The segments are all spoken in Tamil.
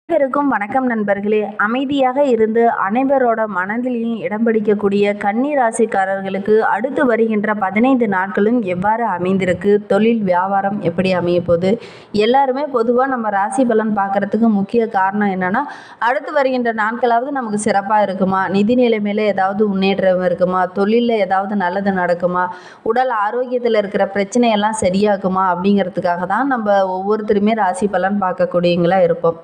அனைவருக்கும் வணக்கம் நண்பர்களே. அமைதியாக இருந்து அனைவரோட மனதிலையும் இடம் பிடிக்கக்கூடிய கன்னி ராசிக்காரர்களுக்கு அடுத்து வருகின்ற 15 நாட்களும் எவ்வாறு அமைந்திருக்கு, தொழில் வியாபாரம் எப்படி அமைய போகுது, எல்லாருமே பொதுவாக நம்ம ராசி பலன் பார்க்கறதுக்கு முக்கிய காரணம் என்னன்னா, அடுத்து வருகின்ற நாட்களாவது நமக்கு சிறப்பாக இருக்குமா, நிதி நிலைமையில ஏதாவது முன்னேற்றம் இருக்குமா, தொழிலில் ஏதாவது நல்லது நடக்குமா, உடல் ஆரோக்கியத்தில் இருக்கிற பிரச்சனையெல்லாம் சரியாகுமா அப்படிங்கிறதுக்காக தான் நம்ம ஒவ்வொருத்தருமே ராசி பலன் பார்க்கக்கூடியவங்களா இருப்போம்.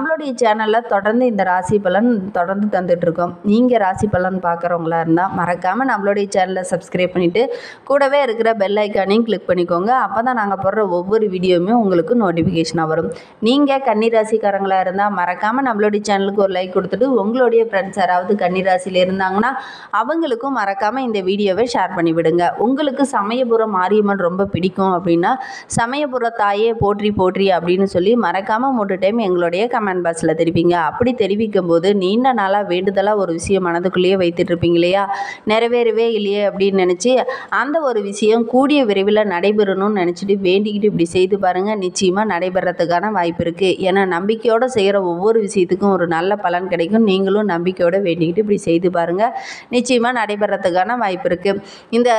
நம்மளுடைய சேனலில் தொடர்ந்து இந்த ராசி பலன் தொடர்ந்து தந்துட்டுருக்கோம். நீங்கள் ராசி பலன் பார்க்குறவங்களா இருந்தால் மறக்காமல் நம்மளுடைய சேனலை சப்ஸ்கிரைப் பண்ணிவிட்டு கூடவே இருக்கிற பெல் ஐக்கானையும் கிளிக் பண்ணிக்கோங்க. அப்போ தான் நாங்கள் போடுற ஒவ்வொரு வீடியோவுமே உங்களுக்கு நோட்டிஃபிகேஷனாக வரும். நீங்கள் கன்னி ராசிக்காரங்களாக இருந்தால் மறக்காமல் நம்மளுடைய சேனலுக்கு ஒரு லைக் கொடுத்துட்டு உங்களுடைய ஃப்ரெண்ட்ஸ் யாராவது கன்னி ராசியில் இருந்தாங்கன்னா அவங்களுக்கும் மறக்காமல் இந்த வீடியோவை ஷேர் பண்ணிவிடுங்க. உங்களுக்கு சமயபுரம் மாரியம்மன் ரொம்ப பிடிக்கும் அப்படின்னா சமயபுர தாயே போற்றி போற்றி அப்படின்னு சொல்லி மறக்காமல் 3 டைம் எங்களுடைய கமெண்ட் பாக்ஸில் தெரிவிங்க. அப்படி தெரிவிக்கும் போது நீண்ட நாளாக வேண்டுதலாக ஒரு விஷயம் மனதுக்குள்ளேயே வைத்துட்டு இருப்பீங்க இல்லையா, நிறைவேறவே இல்லையே அப்படின்னு நினச்சி அந்த ஒரு விஷயம் கூடிய விரைவில் நடைபெறணும்னு நினச்சிட்டு வேண்டிக்கிட்டு இப்படி செய்து பாருங்கள். நிச்சயமாக நடைபெறத்துக்கான வாய்ப்பு இருக்குது. ஏன்னா நம்பிக்கையோடு செய்கிற ஒவ்வொரு விஷயத்துக்கும் ஒரு நல்ல பலன் கிடைக்கும். நீங்களும் நம்பிக்கையோடு வேண்டிக்கிட்டு இப்படி செய்து பாருங்கள், நிச்சயமாக நடைபெறத்துக்கான வாய்ப்பு இருக்குது. இந்த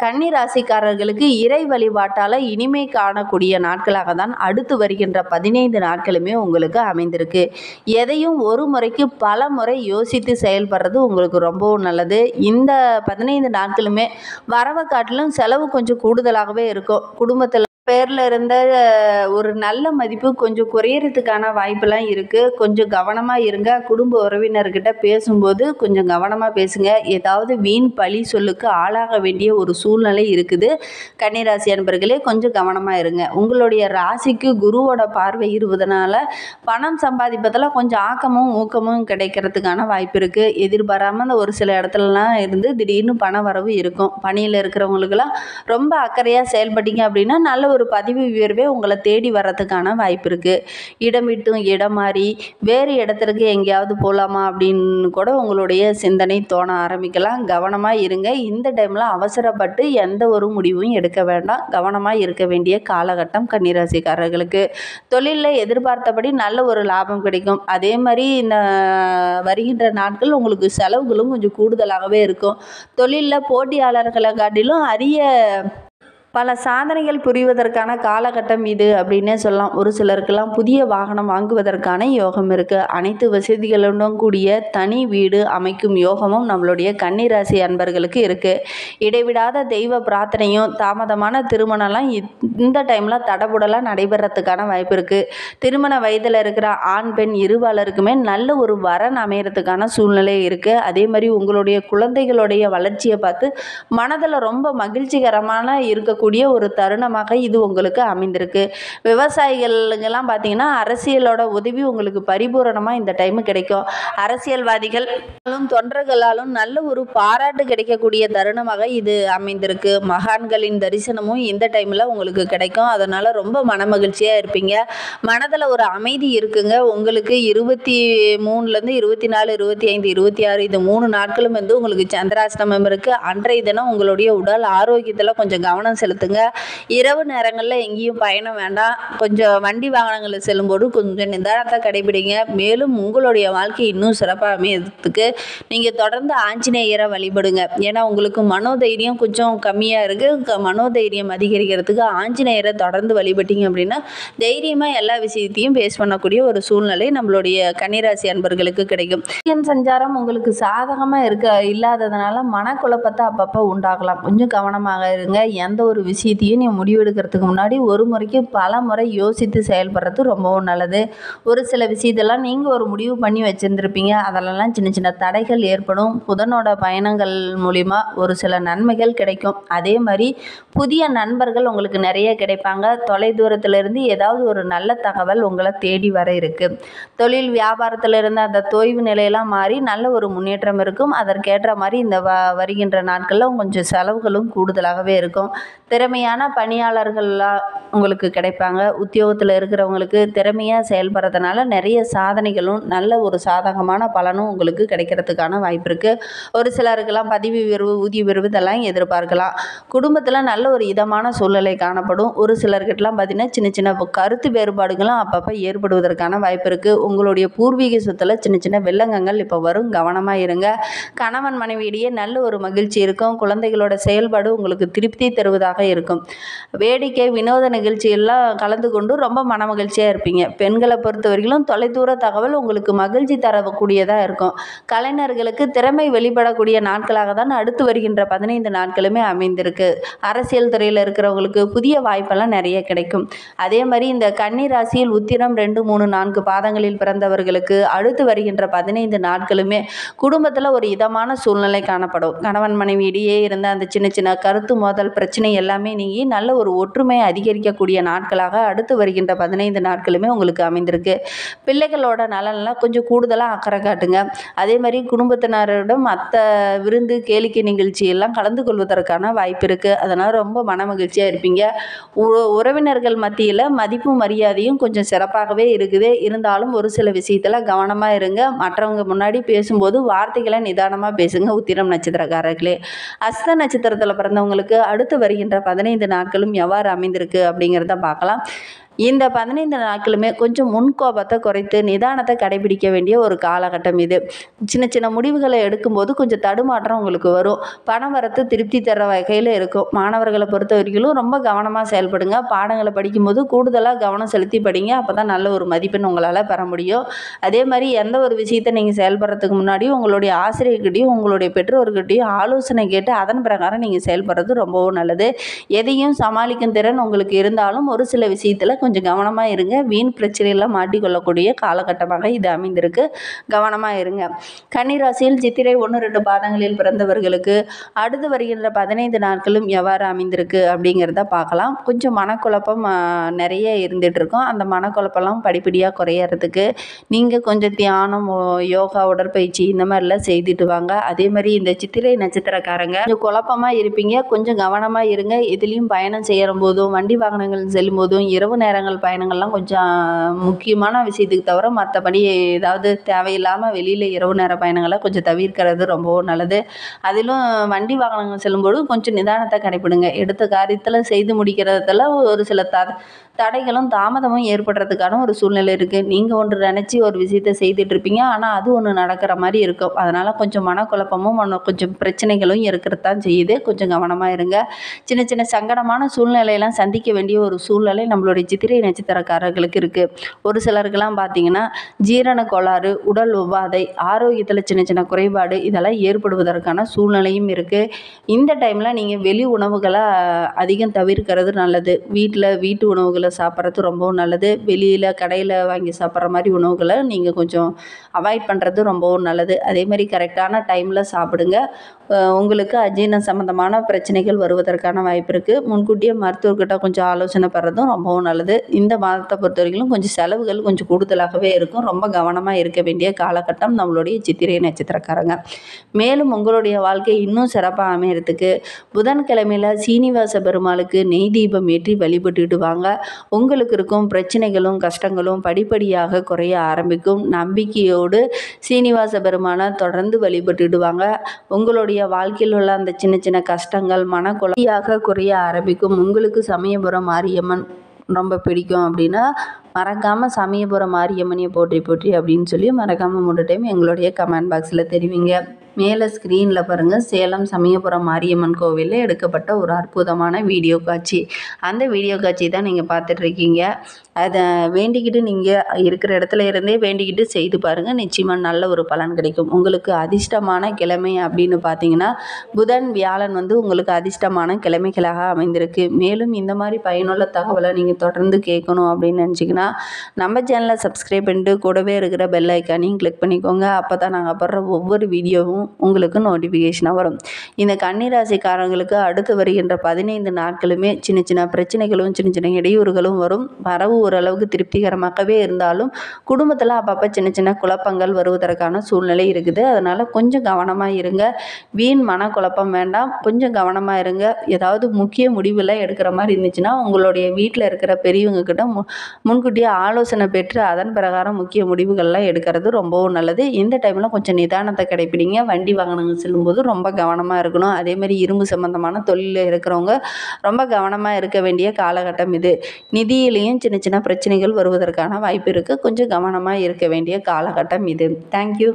கன்னி ராசிக்காரர்களுக்கு இறை வழிபாட்டால் இனிமை காணக்கூடிய நாட்களாக தான் அடுத்து வருகின்ற 15 நாட்களுமே உங்களுக்கு அமைந்திருக்கு. எதையும் ஒரு முறைக்கு பல முறை யோசித்து செயல்படுறது உங்களுக்கு ரொம்பவும் நல்லது. இந்த 15 நாட்களுமே வரவை காட்டிலும் செலவு கொஞ்சம் கூடுதலாகவே இருக்கும். குடும்பத்தில் பேரில் இருந்த ஒரு நல்ல மதிப்பு கொஞ்சம் குறையறதுக்கான வாய்ப்பெல்லாம் இருக்குது. கொஞ்சம் கவனமாக இருங்க. குடும்ப உறவினர்கிட்ட பேசும்போது கொஞ்சம் கவனமாக பேசுங்க. ஏதாவது வீண் பழி சொல்லுக்கு ஆளாக வேண்டிய ஒரு சூழ்நிலை இருக்குது. கன்னிராசி அன்பர்களே, கொஞ்சம் கவனமாக இருங்க. உங்களுடைய ராசிக்கு குருவோட பார்வை இருப்பதனால பணம் சம்பாதிப்பதில் கொஞ்சம் ஆக்கமும் ஊக்கமும் கிடைக்கிறதுக்கான வாய்ப்பு இருக்குது. எதிர்பாராமல் ஒரு சில இடத்துலலாம் இருந்து திடீர்னு பண வரவு இருக்கும். பணியில் இருக்கிறவங்களுக்கெல்லாம் ரொம்ப அக்கறையாக செயல்பட்டீங்க அப்படின்னா நல்ல ஒரு பதவி உயர்வே உங்களை தேடி வர்றதுக்கான வாய்ப்பு இருக்குது. இடம் விட்டும் இடம் மாறி வேறு இடத்திற்கு எங்கேயாவது போகலாமா அப்படின்னு கூட உங்களுடைய சிந்தனை தோண ஆரம்பிக்கலாம். கவனமாக இருங்க. இந்த டைமில் அவசரப்பட்டு எந்த ஒரு முடிவும் எடுக்க வேண்டாம். கவனமாக இருக்க வேண்டிய காலகட்டம் கன்னிராசிக்காரர்களுக்கு. தொழிலில் எதிர்பார்த்தபடி நல்ல ஒரு லாபம் கிடைக்கும். அதே மாதிரி இந்த வருகின்ற நாட்கள் உங்களுக்கு செலவுகளும் கொஞ்சம் கூடுதலாகவே இருக்கும். தொழிலில் போட்டியாளர்களை காட்டிலும் அரிய பல சாதனைகள் புரிவதற்கான காலகட்டம் இது அப்படின்னே சொல்லலாம். ஒரு சிலருக்கெல்லாம் புதிய வாகனம் வாங்குவதற்கான யோகம் இருக்குது. அனைத்து வசதிகளுடன் கூடிய தனி வீடு அமைக்கும் யோகமும் நம்மளுடைய கன்னிராசி அன்பர்களுக்கு இருக்குது. இடைவிடாத தெய்வ பிரார்த்தனையும் தாமதமான திருமணம்லாம் இந்த டைமில் தடபுடலாக நடைபெறத்துக்கான வாய்ப்பு இருக்குது. திருமண வயதில் இருக்கிற ஆண் பெண் இருபாலருக்குமே நல்ல ஒரு வரன் அமையறதுக்கான சூழ்நிலை இருக்குது. அதே மாதிரி உங்களுடைய குழந்தைகளுடைய வளர்ச்சியை பார்த்து மனதில் ரொம்ப மகிழ்ச்சிகரமான இருக்கக்கூடிய ஒரு தருணமாக இது உங்களுக்கு அமைந்திருக்கு. விவசாயிகளுக்கெல்லாம் பார்த்தீங்கன்னா அரசியலோட உதவி உங்களுக்கு பரிபூரணமாக இந்த டைமு கிடைக்கும். அரசியல்வாதிகளும் தொண்டர்களாலும் நல்ல ஒரு பாராட்டு கிடைக்கக்கூடிய தருணமாக இது அமைந்திருக்கு. மகான்களின் தரிசனமும் இந்த டைமில் உங்களுக்கு கிடைக்கும். அதனால் ரொம்ப மனமகிழ்ச்சியாக இருப்பீங்க. மனதில் ஒரு அமைதி இருக்குங்க. உங்களுக்கு 23லேருந்து 24, 25, 26 இது 3 நாட்களும் வந்து உங்களுக்கு சந்திராஷ்டமம் இருக்குது. அன்றைய தினம் உங்களுடைய உடல் ஆரோக்கியத்தில் கொஞ்சம் கவனம் செலுத்துங்க. இரவு நேரங்களில் எங்கேயும் பயணம் வேண்டாம். கொஞ்சம் வண்டி வாகனங்களில் செல்லும்போது கொஞ்சம் நிதானத்தை கடைபிடிங்க. மேலும் உங்களுடைய வாழ்க்கை இன்னும் சிறப்பாக அமையறதுக்கு நீங்கள் தொடர்ந்து ஆஞ்சநேயரை வழிபடுங்க. ஏன்னா உங்களுக்கு மனோதைரியம் கொஞ்சம் கம்மியாக இருக்குது. மனோதைரியம் அதிகரிக்கிறதுக்கு ஆஞ்சநேயரை தொடர்ந்து வழிபட்டீங்க அப்படின்னா தைரியமாக எல்லா விஷயத்தையும் பேஸ் பண்ணக்கூடிய ஒரு சூழ்நிலை நம்மளுடைய கன்னிராசி அன்பர்களுக்கு கிடைக்கும். சஞ்சாரம் உங்களுக்கு சாதகமாக இல்லாததுனால மனக்குழப்பத்தை அப்பப்போ உண்டாகலாம். கொஞ்சம் கவனமாக இருங்க. எந்த ஒரு விஷயத்தையும் நீ முடிவெடுக்கிறதுக்கு முன்னாடி ஒரு முறைக்கு பல முறை யோசித்து செயல்படுறது ரொம்பவும் நல்லது. ஒரு சில விஷயத்தெல்லாம் நீங்கள் ஒரு முடிவு பண்ணி வச்சுருந்துருப்பீங்க. அதிலெல்லாம் சின்ன சின்ன தடைகள் ஏற்படும். புதனோட பயணங்கள் மூலிமா ஒரு சில நன்மைகள் கிடைக்கும். அதே மாதிரி புதிய நண்பர்கள் உங்களுக்கு நிறைய கிடைப்பாங்க. தொலை தூரத்திலிருந்து ஏதாவது ஒரு நல்ல தகவல் உங்களை தேடி வர இருக்குது. தொழில் வியாபாரத்தில் இருந்த அந்த தொய்வு நிலையெல்லாம் மாறி நல்ல ஒரு முன்னேற்றம் இருக்கும். அதற்கேற்ற மாதிரி இந்த வருகின்ற நாட்களில் கொஞ்சம் செலவுகளும் கூடுதலாகவே இருக்கும். திறமையான பணியாளர்கள்லாம் உங்களுக்கு கிடைப்பாங்க. உத்தியோகத்தில் இருக்கிறவங்களுக்கு திறமையாக செயல்படுறதுனால நிறைய சாதனைகளும் நல்ல ஒரு சாதகமான பலனும் உங்களுக்கு கிடைக்கிறதுக்கான வாய்ப்பு இருக்குது. ஒரு சிலருக்கெல்லாம் பதவி உயர்வு, ஊதிய உயர்வு இதெல்லாம் எதிர்பார்க்கலாம். குடும்பத்தில் நல்ல ஒரு இதமான சூழ்நிலை காணப்படும். ஒரு சிலர்கிட்டலாம் பார்த்திங்கன்னா சின்ன சின்ன கருத்து வேறுபாடுகளும் அப்பப்போ ஏற்படுவதற்கான வாய்ப்பு இருக்குது. உங்களுடைய பூர்வீக சொத்தில் சின்ன சின்ன வெள்ளங்கங்கள் இப்போ வரும், கவனமாக இருங்க. கணவன் மனைவியிடையே நல்ல ஒரு மகிழ்ச்சி இருக்கும். குழந்தைகளோட செயல்பாடு உங்களுக்கு திருப்தி தருவதாக இருக்கும். வேடிக்கை வினோத நிகழ்ச்சியெல்லாம் கலந்து கொண்டு ரொம்ப மன மகிழ்ச்சியாக இருப்பீங்க. பெண்களை பொறுத்த வரைக்கும் தொலைதூர தகவல் உங்களுக்கு மகிழ்ச்சி தரக்கூடியதாக இருக்கும். கலைஞர்களுக்கு திறமை வெளிப்படக்கூடிய நாட்களாக தான் அடுத்து வருகின்ற 15 நாட்களுமே அமைந்திருக்கு. அரசியல் துறையில் இருக்கிறவங்களுக்கு புதிய வாய்ப்பெல்லாம் நிறைய கிடைக்கும். அதே மாதிரி இந்த கன்னி ராசியில் உத்திரம் 2, 3, 4 பாதங்களில் பிறந்தவர்களுக்கு அடுத்து வருகின்ற 15 நாட்களுமே குடும்பத்தில் ஒரு இதமான சூழ்நிலை காணப்படும். கணவன் மனைவியிடையே இருந்த அந்த சின்ன சின்ன கருத்து மோதல் பிரச்சனை எல்லாமே நீங்கி நல்ல ஒரு ஒற்றுமையை அதிகரிக்கக்கூடிய நாட்களாக அடுத்து வருகின்ற 15 நாட்களுமே உங்களுக்கு அமைந்திருக்கு. பிள்ளைகளோட நலன்லாம் கொஞ்சம் கூடுதலாக அக்கறை காட்டுங்க. அதே மாதிரி குடும்பத்தினரிடம் மற்ற விருந்து கேளிக்கை நிகழ்ச்சி எல்லாம் கலந்து கொள்வதற்கான வாய்ப்பு இருக்குது. அதனால் ரொம்ப மன மகிழ்ச்சியாக இருப்பீங்க. உறவினர்கள் மத்தியில் மதிப்பு மரியாதையும் கொஞ்சம் சிறப்பாகவே இருக்குது. இருந்தாலும் ஒரு சில விஷயத்தில் கவனமாக இருங்க. மற்றவங்க முன்னாடி பேசும்போது வார்த்தைகளை நிதானமாக பேசுங்க. உத்திரம் நட்சத்திரக்காரர்களே. அஸ்த நட்சத்திரத்தில் பிறந்தவங்களுக்கு அடுத்து வருகின்ற 15 நாட்களும் எவ்வாறு அமைந்திருக்கு அப்படிங்கிறத பார்க்கலாம். இந்த 15 நாட்களுமே கொஞ்சம் முன்கோபத்தை குறைத்து நிதானத்தை கடைபிடிக்க வேண்டிய ஒரு காலகட்டம் இது. சின்ன சின்ன முடிவுகளை எடுக்கும்போது கொஞ்சம் தடுமாற்றம் உங்களுக்கு வரும். பணம் வரத்து திருப்தி தர வகையில் இருக்கும். மாணவர்களை பொறுத்த வரைக்கும் ரொம்ப கவனமாக செயல்படுங்க. பாடங்களை படிக்கும்போது கூடுதலாக கவனம் செலுத்தி படிங்க. அப்போ தான் நல்ல ஒரு மதிப்பெண் உங்களால் பெற முடியும். அதே மாதிரி எந்த ஒரு விஷயத்தை நீங்கள் செயல்படுறதுக்கு முன்னாடி உங்களுடைய ஆசிரியர்கிட்டையும் உங்களுடைய பெற்றோர்கிட்டையும் ஆலோசனை கேட்டு அதன் பிரகாரம் நீங்கள் செயல்படுறது ரொம்பவும் நல்லது. எதையும் சமாளிக்கும் திறன் உங்களுக்கு இருந்தாலும் ஒரு சில விஷயத்தில் கொஞ்சம் கவனமாக இருங்க. வீண் பிரச்சனையில் மாட்டிக்கொள்ளக்கூடிய காலகட்டமாக இது அமைந்திருக்கு. கவனமாக இருங்க. கன்னிராசியில் சித்திரை 1, 2 பாதங்களில் பிறந்தவர்களுக்கு அடுத்து வருகின்ற 15 நாட்களும் எவ்வாறு அமைந்திருக்கு அப்படிங்கிறத பார்க்கலாம். கொஞ்சம் மனக்குழப்பம் நிறைய இருந்துகிட்டு இருக்கும். அந்த மனக்குழப்பம்லாம் படிப்படியாக குறையறதுக்கு நீங்கள் கொஞ்சம் தியானம், யோகா, உடற்பயிற்சி இந்த மாதிரிலாம் செய்துட்டு வாங்க. அதே மாதிரி இந்த சித்திரை நட்சத்திரக்காரங்க கொஞ்சம் குழப்பமாக இருப்பீங்க. கொஞ்சம் கவனமாக இருங்க. எதுலேயும் பயணம் செய்கிற போதும் வண்டி வாகனங்கள் செல்லும் போதும் இரவு நேரங்கள் பயணங்கள்லாம் கொஞ்சம் முக்கியமான விஷயத்துக்கு தவிர மற்றபடி ஏதாவது தேவையில்லாமல் வெளியில் இரவு நேர பயணங்களை கொஞ்சம் தவிர்க்கிறது ரொம்பவும் நல்லது. அதிலும் வண்டி வாகனங்கள் செல்லும்போது கொஞ்சம் நிதானத்தை கடைப்பிடுங்க. எடுத்த காரியத்தில் செய்து முடிக்கிறதுல ஒரு சில தடைகளும் தாமதமும் ஏற்படுறதுக்கான ஒரு சூழ்நிலை இருக்குது. நீங்கள் ஒன்று நினச்சி ஒரு விஷயத்தை செய்துட்ருப்பீங்க, ஆனால் அது ஒன்று நடக்கிற மாதிரி இருக்கும். அதனால் கொஞ்சம் மனக்குழப்பமும் கொஞ்சம் பிரச்சனைகளும் இருக்கிறது தான் செய்யுது. கொஞ்சம் கவனமாக இருங்க. சின்ன சின்ன சங்கடமான சூழ்நிலையெல்லாம் சந்திக்க வேண்டிய ஒரு சூழ்நிலை நம்மளுடைய சித்திரை நட்சத்திரக்காரர்களுக்கு இருக்குது. ஒரு சிலருக்கெல்லாம் பார்த்திங்கன்னா ஜீரண கோளாறு, உடல் உபாதை, ஆரோக்கியத்தில் சின்ன சின்ன குறைபாடு இதெல்லாம் ஏற்படுவதற்கான சூழ்நிலையும் இருக்குது. இந்த டைமில் நீங்கள் வெளி உணவுகளை அதிகம் தவிர்க்கிறது நல்லது. வீட்டு உணவுகளை சாப்பிட்றது ரொம்பவும் நல்லது. வெளியில் கடையில் வாங்கி சாப்பிட்ற மாதிரி உணவுகளை நீங்கள் கொஞ்சம் அவாய்ட் பண்ணுறது ரொம்பவும் நல்லது. அதே மாதிரி கரெக்டான டைமில் சாப்பிடுங்க. உங்களுக்கு அஜீரணம் சம்மந்தமான பிரச்சனைகள் வருவதற்கான வாய்ப்பு இருக்குது. முன்கூட்டியே மருத்துவர்கிட்ட கொஞ்சம் ஆலோசனை பெறதும் ரொம்பவும் நல்லது. இந்த மாதத்தை பொறுத்த வரைக்கும் கொஞ்சம் செலவுகள் கொஞ்சம் கூடுதலாகவே இருக்கும். ரொம்ப கவனமாக இருக்க வேண்டிய காலகட்டம் நம்மளுடைய சித்திரை நட்சத்திரக்காரங்க. மேலும் உங்களுடைய வாழ்க்கை இன்னும் சிறப்பாக அமையறதுக்கு புதன்கிழமையில் சீனிவாச பெருமாளுக்கு நெய் தீபம் ஏற்றி வழிபட்டுட்டு வாங்க. உங்களுக்கு இருக்கும் பிரச்சனைகளும் கஷ்டங்களும் படிப்படியாக குறைய ஆரம்பிக்கும். நம்பிக்கையோடு சீனிவாச பெருமானை தொடர்ந்து வழிபட்டுடுவாங்க. உங்களுடைய வாழ்க்கையில் உள்ள அந்த சின்ன சின்ன கஷ்டங்கள் மனக்குழப்பமாக குறைய ஆரம்பிக்கும். உங்களுக்கு சமயபுரம் மாரியம்மன் ரொம்ப பிடிக்கும் அப்படின்னா மறக்காமல் சமயபுரம் மாரியம்மனையை போற்றி போற்றி அப்படின்னு சொல்லி மறக்காமல் 3 டைம் எங்களுடைய கமெண்ட் பாக்ஸில் தெரிவிங்க. மேலே ஸ்க்ரீனில் பாருங்கள், சேலம் சமயபுரம் மாரியம்மன் கோவிலில் எடுக்கப்பட்ட ஒரு அற்புதமான வீடியோ காட்சி. அந்த வீடியோ காட்சி தான் நீங்கள் பார்த்துட்ருக்கீங்க. அதை வேண்டிக்கிட்டு நீங்கள் இருக்கிற இடத்துல இருந்தே வேண்டிக்கிட்டு செய்து பாருங்கள். நிச்சயமாக நல்ல ஒரு பலன் கிடைக்கும். உங்களுக்கு அதிர்ஷ்டமான கிழமை அப்படின்னு பார்த்தீங்கன்னா புதன், வியாழன் உங்களுக்கு அதிர்ஷ்டமான கிழமைகளாக அமைந்திருக்கு. மேலும் இந்த மாதிரி பயனுள்ள தகவலை நீங்கள் தொடர்ந்து கேட்கணும் அப்படின்னு நினச்சிங்கன்னா நம்ம சேனலை சப்ஸ்கிரைப் பண்ணிட்டு கூடவே இருக்கிற பெல் ஐக்கானையும் கிளிக் பண்ணிக்கோங்க. அப்போ தான் நாங்கள் போடுற ஒவ்வொரு வீடியோவும் உங்களுக்கு நோட்டிஃபிகேஷனாக வரும். இந்த கன்னிராசிக்காரங்களுக்கு அடுத்து வருகின்ற 15 நாட்களுமே சின்ன சின்ன பிரச்சனைகளும் சின்ன சின்ன இடையூறுகளும் வரும். வரவு ஓரளவுக்கு திருப்திகரமாகவே இருந்தாலும் குடும்பத்தில் அப்பப்போ சின்ன சின்ன குழப்பங்கள் வருவதற்கான சூழ்நிலை இருக்குது. அதனால் கொஞ்சம் கவனமாக இருங்க. வீண் மனக்குழப்பம் வேண்டாம். கொஞ்சம் கவனமாக இருங்க. ஏதாவது முக்கிய முடிவுலாம் எடுக்கிற மாதிரி இருந்துச்சுன்னா உங்களுடைய வீட்டில் இருக்கிற பெரியவங்க கிட்ட முன்கூட்டியே ஆலோசனை பெற்று அதன் பிரகாரம் முக்கிய முடிவுகள்லாம் எடுக்கிறது ரொம்பவும் நல்லது. இந்த டைமில் கொஞ்சம் நிதானத்தை கடைப்பிடிங்க. வண்டி வாகனங்கள் செல்லும்போது ரொம்ப கவனமாக இருக்கணும். அதேமாதிரி இரும்பு சம்பந்தமான தொழிலில் இருக்கிறவங்க ரொம்ப கவனமாக இருக்க வேண்டிய காலகட்டம் இது. நிதியிலையும் சின்ன சின்ன பிரச்சனைகள் வருவதற்கான வாய்ப்பு இருக்குது. கொஞ்சம் கவனமாக இருக்க வேண்டிய காலகட்டம் இது. தேங்க்யூ.